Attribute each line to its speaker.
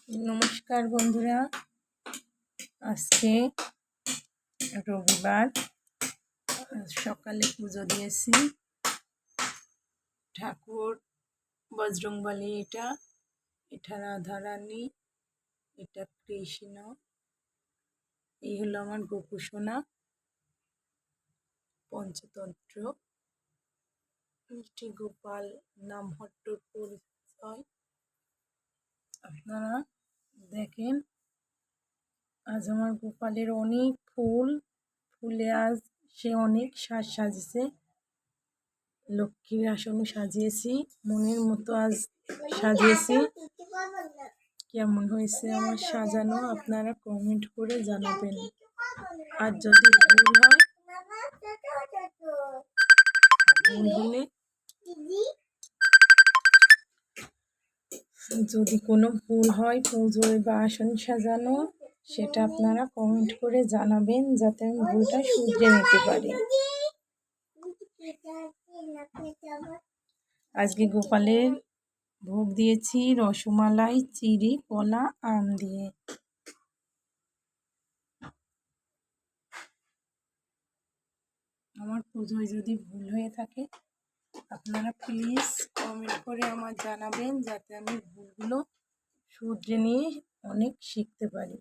Speaker 1: নমস্কার বন্ধুরা, আজকে রবিবার সকালে পুজো দিয়েছি। ঠাকুর বজরংবলী, এটা রাধারানী, এটা কৃষ্ণ, এই হলো আমার গোপুসোনা। পঞ্চতন্ত্র মিষ্টি গোপাল নামহট্টর পরিচয়। আপনারা দেখেন, আজ আমার গোপালের অনেক ফুলে আজ সে অনেক সাজিয়েছে। লক্ষ্মীর আসনও সাজিয়েছি, মনের মতো আজ সাজিয়েছি। কেমন হয়েছে আমার সাজানো আপনারা কমেন্ট করে জানাবেন। আর যদি ভুল হলে যদি কোনো ভুল হয় পুজোয় বা আসন সাজানো, সেটা আপনারা কমেন্ট করে জানাবেন, যাতে আমি ভুলটা শুধরে নিতে পারি। আজকে গোপালের ভোগ দিয়েছি রসমালাই, চিড়ি, কলা, আম দিয়ে। আমার পুজোয় যদি ভুল হয়ে থাকে আপনারা প্লিজ কমেন্ট করে আমার জানাবেন, যাতে আমি ভুলগুলো শুধরে নিয়ে অনেক শিখতে পারি।